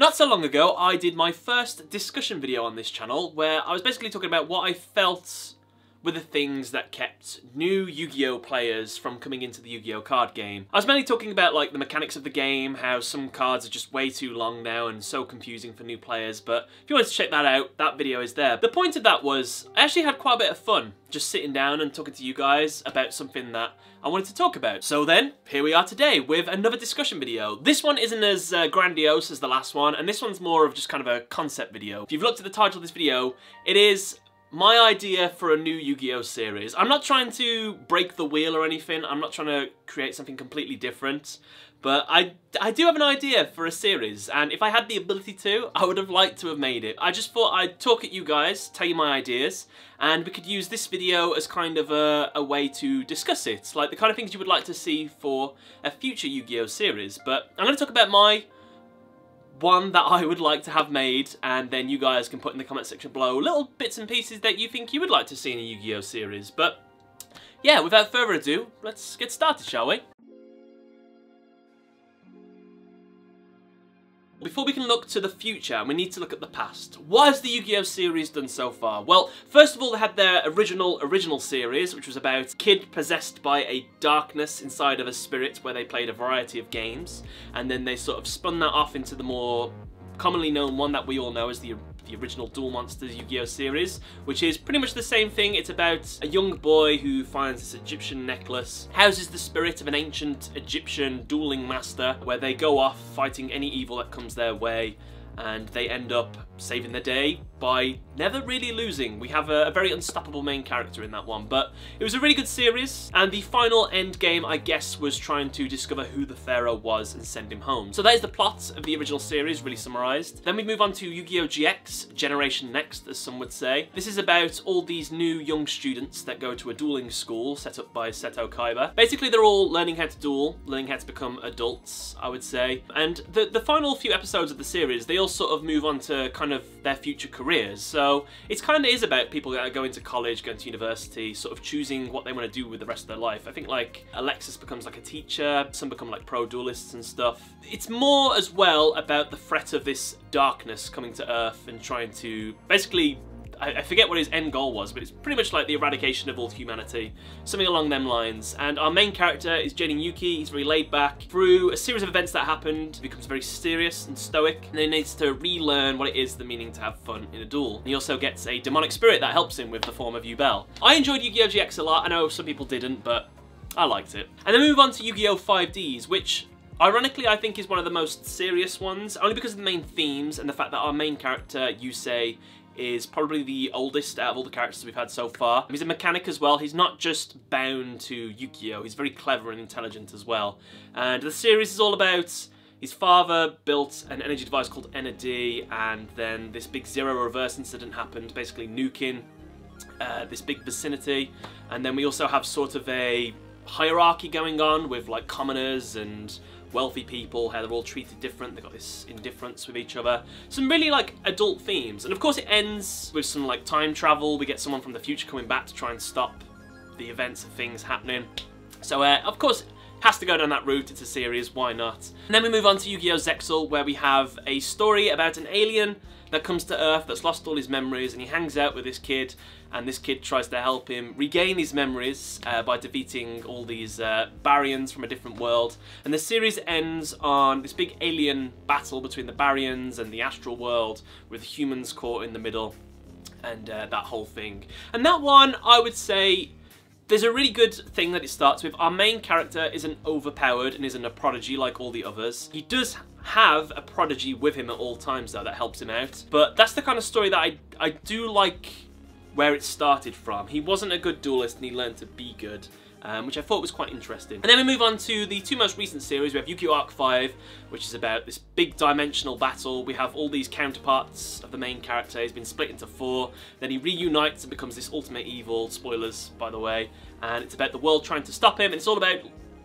Not so long ago, I did my first discussion video on this channel where I was basically talking about what I felt were the things that kept new Yu-Gi-Oh players from coming into the Yu-Gi-Oh card game. I was mainly talking about like the mechanics of the game, how some cards are just way too long now and so confusing for new players, but if you wanted to check that out, that video is there. The point of that was, I actually had quite a bit of fun just sitting down and talking to you guys about something that I wanted to talk about. So then, here we are today with another discussion video. This one isn't as grandiose as the last one, and this one's more of just kind of a concept video. If you've looked at the title of this video, it is my idea for a new Yu-Gi-Oh series. I'm not trying to break the wheel or anything, I'm not trying to create something completely different, but I do have an idea for a series, and if I had the ability to, I would have liked to have made it. I just thought I'd talk at you guys, tell you my ideas, and we could use this video as kind of a way to discuss it, like the kind of things you would like to see for a future Yu-Gi-Oh series. But I'm going to talk about my one that I would like to have made, and then you guys can put in the comment section below little bits and pieces that you think you would like to see in a Yu-Gi-Oh series. But yeah, without further ado, let's get started, shall we? Before we can look to the future, we need to look at the past. What has the Yu-Gi-Oh series done so far? Well, first of all, they had their original series, which was about a kid possessed by a darkness inside of a spirit, where they played a variety of games, and then they sort of spun that off into the more commonly known one that we all know as the original Duel Monsters Yu-Gi-Oh series, which is pretty much the same thing. It's about a young boy who finds this Egyptian necklace, houses the spirit of an ancient Egyptian dueling master, where they go off fighting any evil that comes their way, and they end up saving the day by never really losing. We have a very unstoppable main character in that one, but it was a really good series, and the final end game, I guess, was trying to discover who the Pharaoh was and send him home. So that is the plot of the original series, really summarised. Then we move on to Yu-Gi-Oh! GX, Generation Next, as some would say. This is about all these new young students that go to a dueling school set up by Seto Kaiba. Basically, they're all learning how to duel, learning how to become adults, I would say. And the final few episodes of the series, they all sort of move on to kind of their future careers. So it kind of is about people that are going to college, going to university, sort of choosing what they want to do with the rest of their life. I think like Alexis becomes like a teacher, some become like pro duelists and stuff. It's more as well about the threat of this darkness coming to Earth and trying to basically, I forget what his end goal was, but it's pretty much like the eradication of all humanity, something along them lines. And our main character is Jaden Yuki. He's very laid back. Through a series of events that happened, he becomes very serious and stoic, and then he needs to relearn what it is the meaning to have fun in a duel. And he also gets a demonic spirit that helps him with the form of Yubel. I enjoyed Yu-Gi-Oh! GX a lot. I know some people didn't, but I liked it. And then we move on to Yu-Gi-Oh! 5Ds, which ironically, I think is one of the most serious ones, only because of the main themes and the fact that our main character, Yusei, is probably the oldest out of all the characters we've had so far. He's a mechanic as well. He's not just bound to Yu-Gi-Oh! He's very clever and intelligent as well. And the series is all about his father built an energy device called ND, and then this big zero reverse incident happened, basically nuking this big vicinity. And then we also have sort of a hierarchy going on with like commoners and wealthy people, how they're all treated different. They've got this indifference with each other. Some really like adult themes. And of course it ends with some like time travel. We get someone from the future coming back to try and stop the events of things happening. So of course it has to go down that route. It's a series, why not? And then we move on to Yu-Gi-Oh! Zexal, where we have a story about an alien that comes to Earth that's lost all his memories, and he hangs out with this kid, and this kid tries to help him regain his memories by defeating all these Baryons from a different world. And the series ends on this big alien battle between the Baryons and the astral world, with humans caught in the middle, and that whole thing. And that one, I would say, there's a really good thing that it starts with. Our main character isn't overpowered and isn't a prodigy like all the others. He does have a prodigy with him at all times though that helps him out. But that's the kind of story that I do like where it started from. He wasn't a good duelist and he learned to be good, which I thought was quite interesting. And then we move on to the two most recent series. We have Yu-Gi-Oh! Arc 5, which is about this big dimensional battle. We have all these counterparts of the main character. He's been split into 4. Then he reunites and becomes this ultimate evil. Spoilers, by the way. And it's about the world trying to stop him. And it's all about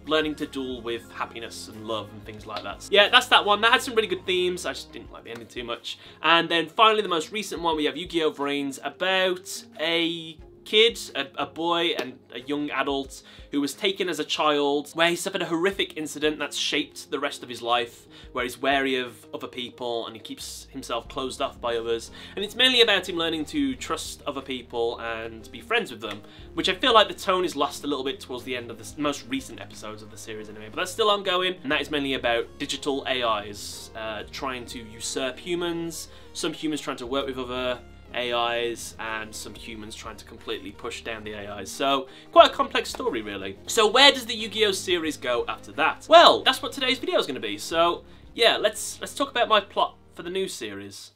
learning to duel with happiness and love and things like that. Yeah, that's that one. That had some really good themes. I just didn't like the ending too much. And then finally, the most recent one, we have Yu-Gi-Oh! Vrains, about a kid, a boy and a young adult who was taken as a child, where he suffered a horrific incident that's shaped the rest of his life, where he's wary of other people and he keeps himself closed off by others. And it's mainly about him learning to trust other people and be friends with them, which I feel like the tone is lost a little bit towards the end of the most recent episodes of the series anyway, but that's still ongoing, and that is mainly about digital AIs trying to usurp humans, some humans trying to work with other AIs, and some humans trying to completely push down the AIs. So, quite a complex story, really. So where does the Yu-Gi-Oh series go after that? Well, that's what today's video is going to be. So, yeah, let's talk about my plot for the new series.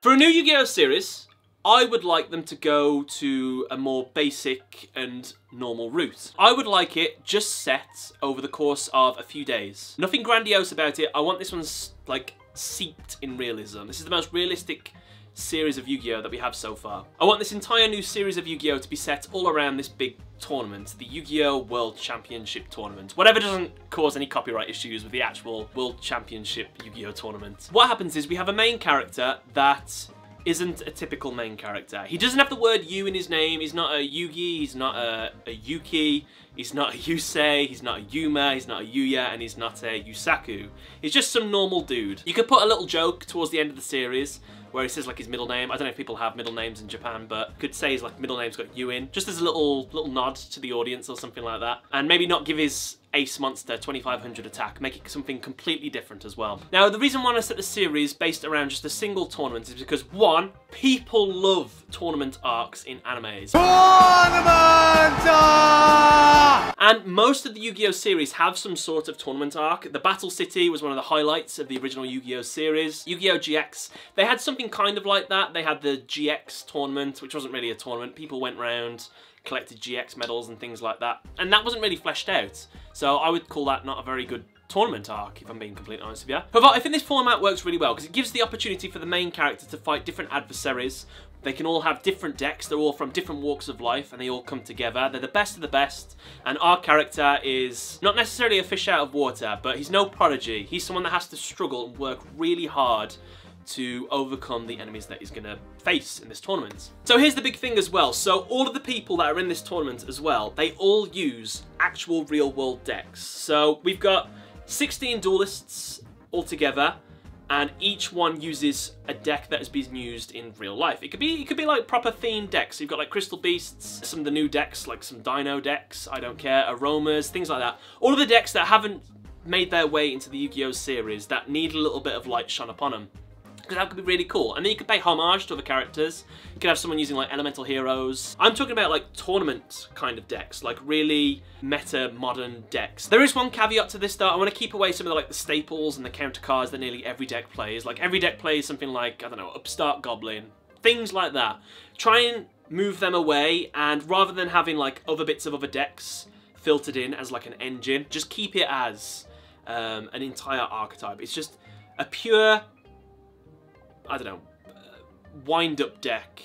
For a new Yu-Gi-Oh series, I would like them to go to a more basic and normal route. I would like it just set over the course of a few days. Nothing grandiose about it. I want this one's, like, seeped in realism. This is the most realistic series of Yu-Gi-Oh that we have so far. I want this entire new series of Yu-Gi-Oh to be set all around this big tournament, the Yu-Gi-Oh World Championship Tournament. Whatever doesn't cause any copyright issues with the actual World Championship Yu-Gi-Oh tournament. What happens is we have a main character that isn't a typical main character. He doesn't have the word Yu in his name. He's not a Yugi, he's not a Yuki, he's not a Yusei, he's not a Yuma, he's not a Yuya, and he's not a Yusaku. He's just some normal dude. You could put a little joke towards the end of the series where he says like his middle name. I don't know if people have middle names in Japan, but you could say his like middle name's got Yu in, just as a little nod to the audience or something like that. And maybe not give his Ace Monster 2500 attack, make it something completely different as well. Now, the reason why I set the series based around just a single tournament is because, one, people love tournament arcs in animes. Tournament arc! And most of the Yu-Gi-Oh series have some sort of tournament arc. The Battle City was one of the highlights of the original Yu-Gi-Oh series. Yu-Gi-Oh GX, they had something kind of like that. They had the GX tournament, which wasn't really a tournament. People went round, collected GX medals and things like that, and that wasn't really fleshed out. So I would call that not a very good tournament arc, if I'm being completely honest with you. However, I think this format works really well because it gives the opportunity for the main character to fight different adversaries. They can all have different decks, they're all from different walks of life, and they all come together. They're the best of the best, and our character is not necessarily a fish out of water, but he's no prodigy. He's someone that has to struggle and work really hard to overcome the enemies that he's going to face in this tournament. So here's the big thing as well. So all of the people that are in this tournament as well, they all use actual real world decks. So we've got 16 duelists altogether, and each one uses a deck that has been used in real life. It could be like proper themed decks. You've got like Crystal Beasts, some of the new decks, like some Dino decks, I don't care, Aromas, things like that. All of the decks that haven't made their way into the Yu-Gi-Oh series that need a little bit of light shone upon them. Because that could be really cool. And then you could pay homage to other characters. You could have someone using like elemental heroes. I'm talking about like tournament kind of decks, like really meta modern decks. There is one caveat to this though. I want to keep away some of the, like the staples and the counter cards that nearly every deck plays. Like every deck plays something like, I don't know, Upstart Goblin, things like that. Try and move them away, and rather than having like other bits of other decks filtered in as like an engine, just keep it as an entire archetype. It's just a pure, I don't know, wind-up deck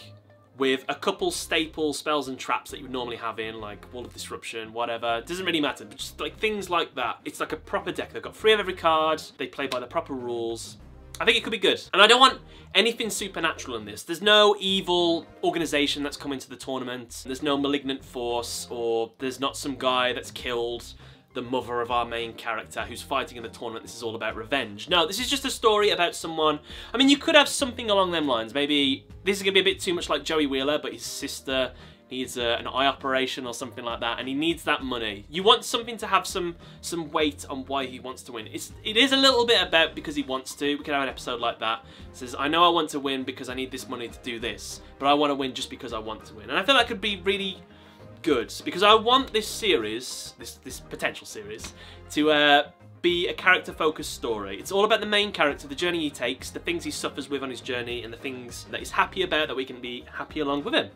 with a couple staple spells and traps that you would normally have in, like Wall of Disruption, whatever. It doesn't really matter, but just like things like that. It's like a proper deck. They've got 3 of every card. They play by the proper rules. I think it could be good. And I don't want anything supernatural in this. There's no evil organization that's come into the tournament. There's no malignant force, or there's not some guy that's killed the mother of our main character who's fighting in the tournament. This is all about revenge. No, this is just a story about someone. I mean, you could have something along them lines. Maybe this is going to be a bit too much like Joey Wheeler, but his sister needs an eye operation or something like that, and he needs that money. You want something to have some weight on why he wants to win. It is a little bit about because he wants to. We could have an episode like that. It says, I know I want to win because I need this money to do this, but I want to win just because I want to win. And I feel that could be really good, because I want this series, this potential series, to be a character-focused story. It's all about the main character, the journey he takes, the things he suffers with on his journey, and the things that he's happy about that we can be happy along with him.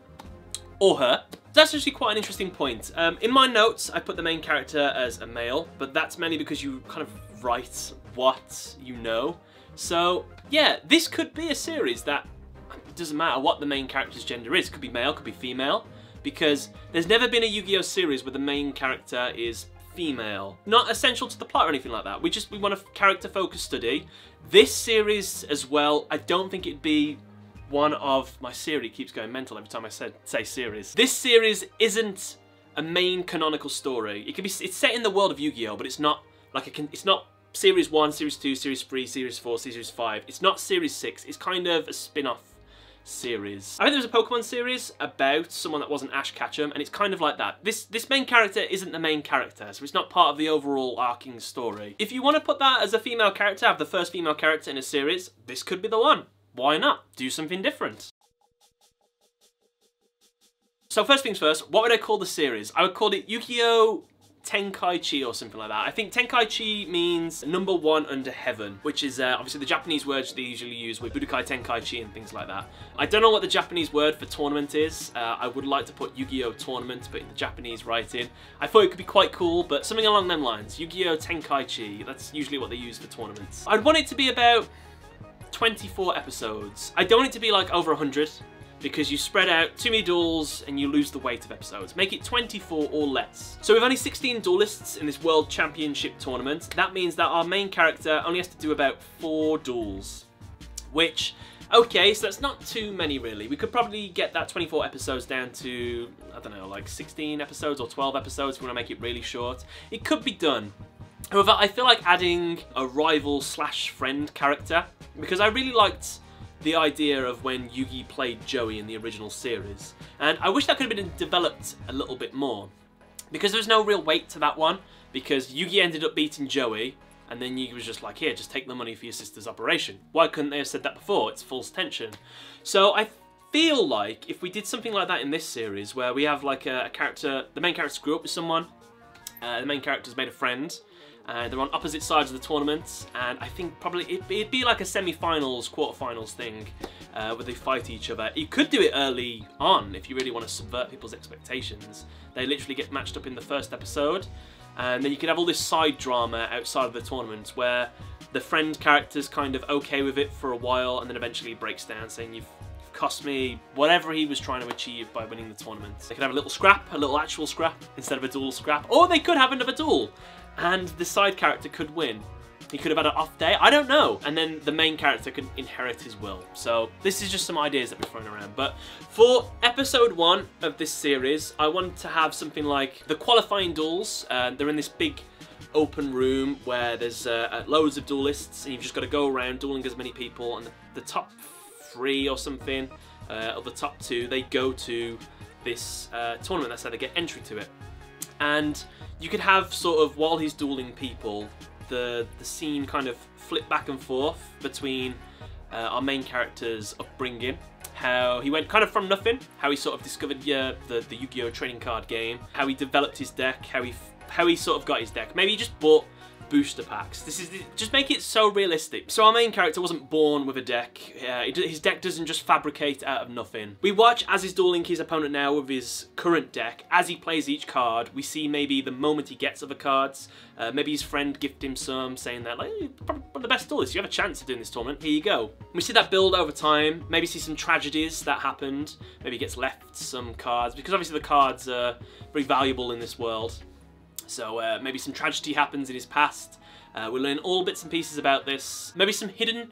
Or her. That's actually quite an interesting point. In my notes, I put the main character as a male, but that's mainly because you kind of write what you know. So, yeah, this could be a series that it doesn't matter what the main character's gender is. It could be male, could be female, because there's never been a Yu-Gi-Oh series where the main character is female. Not essential to the plot or anything like that. We want a character-focused study. This series as well, I don't think it'd be one of my series keeps going mental every time I say series. This series isn't a main canonical story. It's set in the world of Yu-Gi-Oh, but it's not like it's not Series 1, Series 2, Series 3, Series 4, Series 5. It's not Series 6. It's kind of a spin-off series. I think there was a Pokemon series about someone that wasn't Ash Ketchum, and it's kind of like that. This main character isn't the main character, so it's not part of the overall arcing story. If you want to put that as a female character, have the first female character in a series, this could be the one. Why not? Do something different. So first things first, what would I call the series? I would call it Yu-Gi-Oh! Tenkaichi or something like that. I think Tenkaichi means number one under heaven, which is obviously the Japanese words they usually use with Budokai Tenkaichi and things like that. I don't know what the Japanese word for tournament is. I would like to put Yu-Gi-Oh! Tournament, but in the Japanese writing. I thought it could be quite cool, but something along them lines. Yu-Gi-Oh! Tenkaichi, that's usually what they use for tournaments. I'd want it to be about 24 episodes. I don't want it to be like over 100, because you spread out too many duels and you lose the weight of episodes. Make it 24 or less. So with only 16 duelists in this World Championship tournament, that means that our main character only has to do about 4 duels. Which, okay, so that's not too many really. We could probably get that 24 episodes down to, I don't know, like 16 episodes or 12 episodes if we want to make it really short. It could be done. However, I feel like adding a rival slash friend character, because I really liked the idea of when Yugi played Joey in the original series. And I wish that could have been developed a little bit more, because there's no real weight to that one, because Yugi ended up beating Joey, and then Yugi was just like, here, just take the money for your sister's operation. Why couldn't they have said that before? It's false tension. So I feel like if we did something like that in this series, where we have like a character, the main character grew up with someone, the main character's made a friend, they're on opposite sides of the tournament, and I think probably it'd be like a semi-finals, quarter-finals thing, where they fight each other. You could do it early on if you really want to subvert people's expectations. They literally get matched up in the first episode, and then you could have all this side drama outside of the tournament where the friend character's kind of okay with it for a while, and then eventually breaks down saying, you've cost me whatever he was trying to achieve by winning the tournament. They could have a little scrap, a little actual scrap, instead of a duel scrap, or they could have another duel, and the side character could win. He could have had an off day, I don't know, and then the main character could inherit his will. So this is just some ideas that we're throwing around. But for episode 1 of this series, I wanted to have something like the qualifying duels. They're in this big open room where there's loads of duelists, and you've just got to go around dueling as many people, and the top 3 or something, or the top 2, they go to this tournament. That's how they get entry to it. And you could have sort of, while he's dueling people, the scene kind of flip back and forth between our main character's upbringing, how he went kind of from nothing, how he sort of discovered the Yu-Gi-Oh! Trading card game, how he developed his deck, how he sort of got his deck. Maybe he just bought booster packs. Just make it so realistic. So our main character wasn't born with a deck. His deck doesn't just fabricate out of nothing. We watch as he's dueling his opponent now with his current deck. As he plays each card, we see maybe the moment he gets other cards. Maybe his friend gifted him some, saying that, like, you're probably one of the best duelists. You have a chance of doing this tournament. Here you go. We see that build over time. Maybe see some tragedies that happened. Maybe he gets left some cards, because obviously the cards are very valuable in this world. So maybe some tragedy happens in his past. We'll learn all bits and pieces about this. Maybe some hidden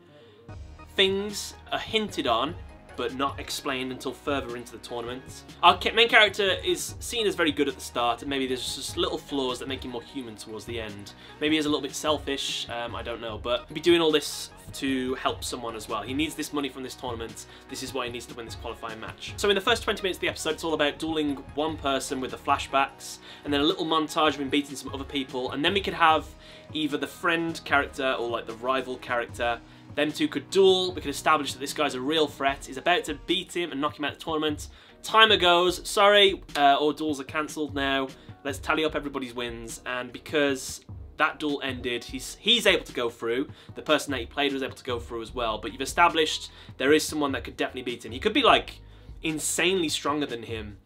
things are hinted on, but not explained until further into the tournament. Our main character is seen as very good at the start, and maybe there's just little flaws that make him more human towards the end. Maybe he's a little bit selfish, I don't know, but he'll be doing all this to help someone as well. He needs this money from this tournament. This is why he needs to win this qualifying match. So in the first 20 minutes of the episode, it's all about dueling one person with the flashbacks, and then a little montage of him beating some other people, and then we could have either the friend character or like the rival character. Them two could duel. We could establish that this guy's a real threat. He's about to beat him and knock him out of the tournament. Timer goes. Sorry, all duels are cancelled now. Let's tally up everybody's wins, and because that duel ended, he's able to go through. The person that he played was able to go through as well, but you've established there is someone that could definitely beat him. He could be like insanely stronger than him,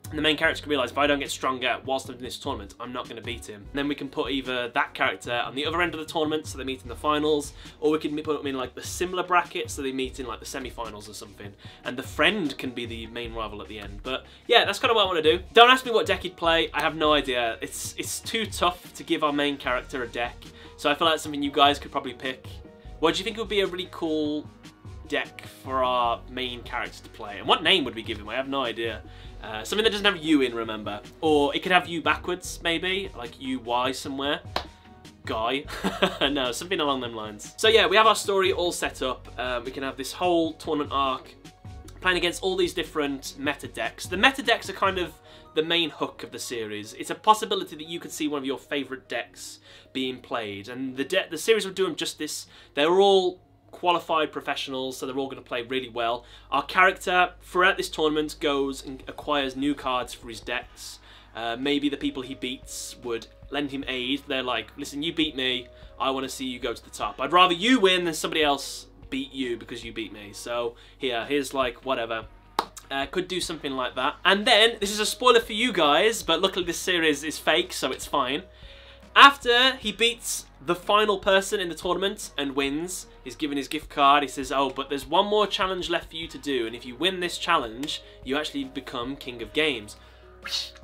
and the main character can realise, if I don't get stronger whilst I'm in this tournament, I'm not going to beat him. And then we can put either that character on the other end of the tournament, so they meet in the finals, or we can put them in like the similar bracket, so they meet in like the semi-finals or something. And the friend can be the main rival at the end. But yeah, that's kind of what I want to do. Don't ask me what deck he'd play. I have no idea. It's too tough to give our main character a deck. So I feel like it's something you guys could probably pick. What do you think would be a really cool deck for our main character to play. And what name would we give him? I have no idea. Something that doesn't have U in, remember. Or it could have U backwards, maybe. Like UY somewhere. Guy. No, something along them lines. So yeah, we have our story all set up. We can have this whole tournament arc playing against all these different meta decks. The meta decks are kind of the main hook of the series. It's a possibility that you could see one of your favourite decks being played. And the series will do them justice. They're all qualified professionals, so they're all going to play really well. Our character, throughout this tournament, goes and acquires new cards for his decks. Maybe the people he beats would lend him aid. They're like, listen, you beat me, I want to see you go to the top. I'd rather you win than somebody else beat you because you beat me. So here's like whatever. Could do something like that. And then, this is a spoiler for you guys, but luckily this series is fake, so it's fine. After he beats the final person in the tournament and wins, he's given his gift card. He says, oh, but there's one more challenge left for you to do, and if you win this challenge, you actually become King of Games.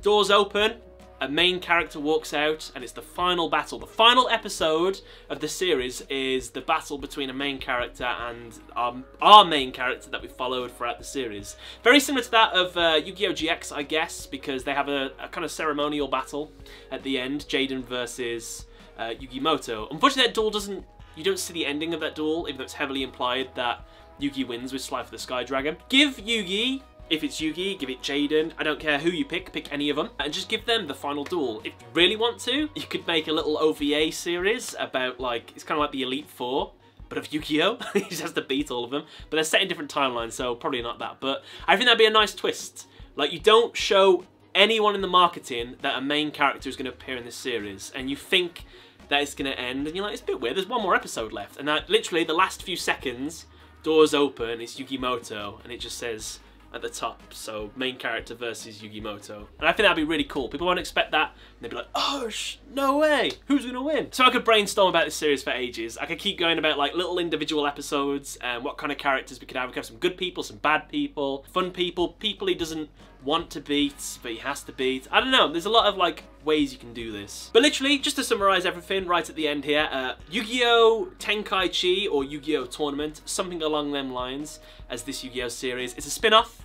Doors open, a main character walks out, and it's the final battle. The final episode of the series is the battle between a main character and our main character that we followed throughout the series. Very similar to that of Yu-Gi-Oh! GX, I guess, because they have a kind of ceremonial battle at the end, Jaden versus Yugimoto. Unfortunately, that duel doesn't... You don't see the ending of that duel, even though it's heavily implied that Yugi wins with Sly for the Sky Dragon. Give Yugi... If it's Yugi, give it Jaden. I don't care who you pick any of them. And just give them the final duel. If you really want to, you could make a little OVA series about, like, it's kind of like the Elite Four, but of Yu-Gi-Oh! He just has to beat all of them. But they're set in different timelines, so probably not that. But I think that'd be a nice twist. Like, you don't show anyone in the marketing that a main character is going to appear in this series, and you think that it's going to end, and you're like, it's a bit weird, there's one more episode left. And that, literally, the last few seconds, doors open, it's Yugimoto, and it just says... at the top, so main character versus Yugimoto. And I think that'd be really cool. People won't expect that, and they'd be like, oh, no way, who's gonna win? So I could brainstorm about this series for ages. I could keep going about like little individual episodes and what kind of characters we could have. We could have some good people, some bad people, fun people, people he doesn't want to beat, but he has to beat. I don't know, there's a lot of like ways you can do this. But literally, just to summarize everything right at the end here, Yu-Gi-Oh! Tenkaichi or Yu-Gi-Oh! Tournament, something along them lines as this Yu-Gi-Oh! Series. It's a spin-off.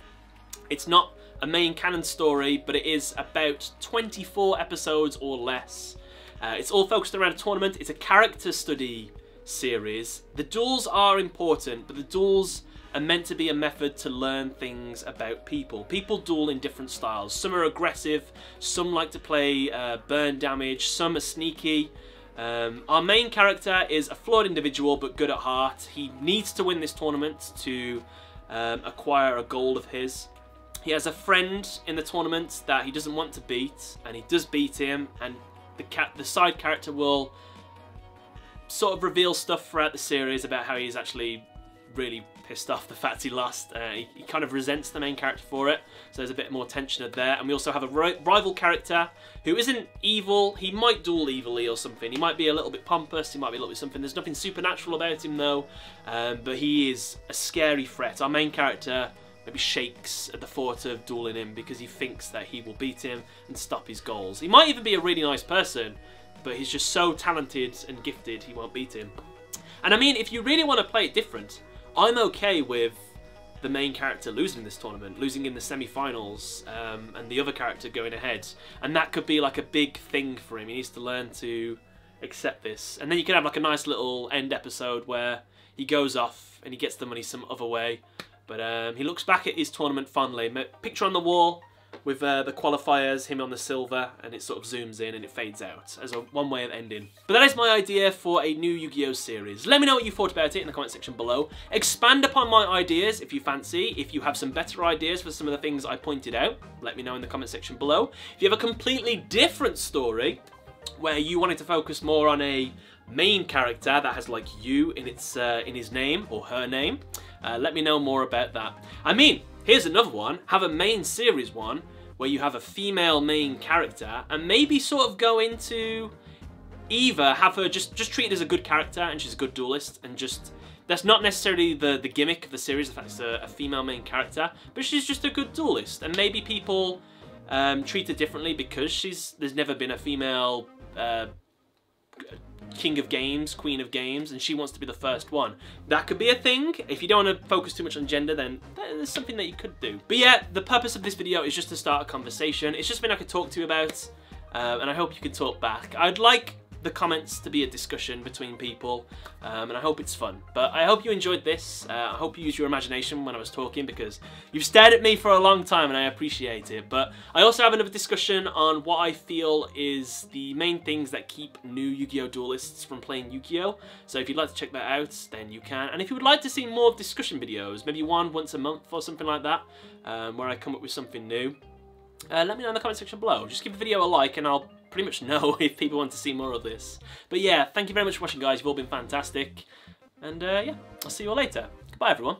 It's not a main canon story, but it is about 24 episodes or less. It's all focused around a tournament. It's a character study series. The duels are important, but the duels are meant to be a method to learn things about people. People duel in different styles. Some are aggressive, some like to play burn damage, some are sneaky. Our main character is a flawed individual, but good at heart. He needs to win this tournament to acquire a goal of his. He has a friend in the tournament that he doesn't want to beat, and he does beat him, and the side character will sort of reveal stuff throughout the series about how he's actually really pissed off the fact he lost. He kind of resents the main character for it, so there's a bit more tension there. And we also have a rival character who isn't evil. He might duel evilly or something. He might be a little bit pompous, he might be a little bit something. There's nothing supernatural about him though, but he is a scary threat. Our main character maybe shakes at the thought of dueling him because he thinks that he will beat him and stop his goals. He might even be a really nice person, but he's just so talented and gifted he won't beat him. And I mean, if you really want to play it different, I'm okay with the main character losing this tournament, losing in the semi-finals, and the other character going ahead. And that could be like a big thing for him. He needs to learn to accept this. And then you could have like a nice little end episode where he goes off and he gets the money some other way. But he looks back at his tournament fondly. Picture on the wall with the qualifiers, him on the silver, and it sort of zooms in and it fades out as one way of ending. But that is my idea for a new Yu-Gi-Oh! Series. Let me know what you thought about it in the comment section below. Expand upon my ideas if you fancy. If you have some better ideas for some of the things I pointed out, let me know in the comment section below. If you have a completely different story where you wanted to focus more on a main character that has like you in his name or her name, let me know more about that. I mean, here's another one. Have a main series one where you have a female main character and maybe sort of go into either have her just treated as a good character and she's a good duelist, and just that's not necessarily the gimmick of the series, the fact it's a female main character, but she's just a good duelist, and maybe people treat her differently because there's never been a female king of games, queen of games, and she wants to be the first one. That could be a thing. If you don't want to focus too much on gender, then there's something that you could do. But yeah, the purpose of this video is just to start a conversation. It's just something I could talk to you about, and I hope you can talk back. I'd like the comments to be a discussion between people, and I hope it's fun. But I hope you enjoyed this. I hope you used your imagination when I was talking, because you've stared at me for a long time and I appreciate it. But I also have another discussion on what I feel is the main things that keep new Yu-Gi-Oh! Duelists from playing Yu-Gi-Oh! So if you'd like to check that out, then you can. And if you would like to see more discussion videos, maybe one once a month or something like that, where I come up with something new, let me know in the comment section below. Just give the video a like and I'll pretty much know if people want to see more of this. But yeah, thank you very much for watching, guys. You've all been fantastic. And yeah, I'll see you all later. Goodbye, everyone.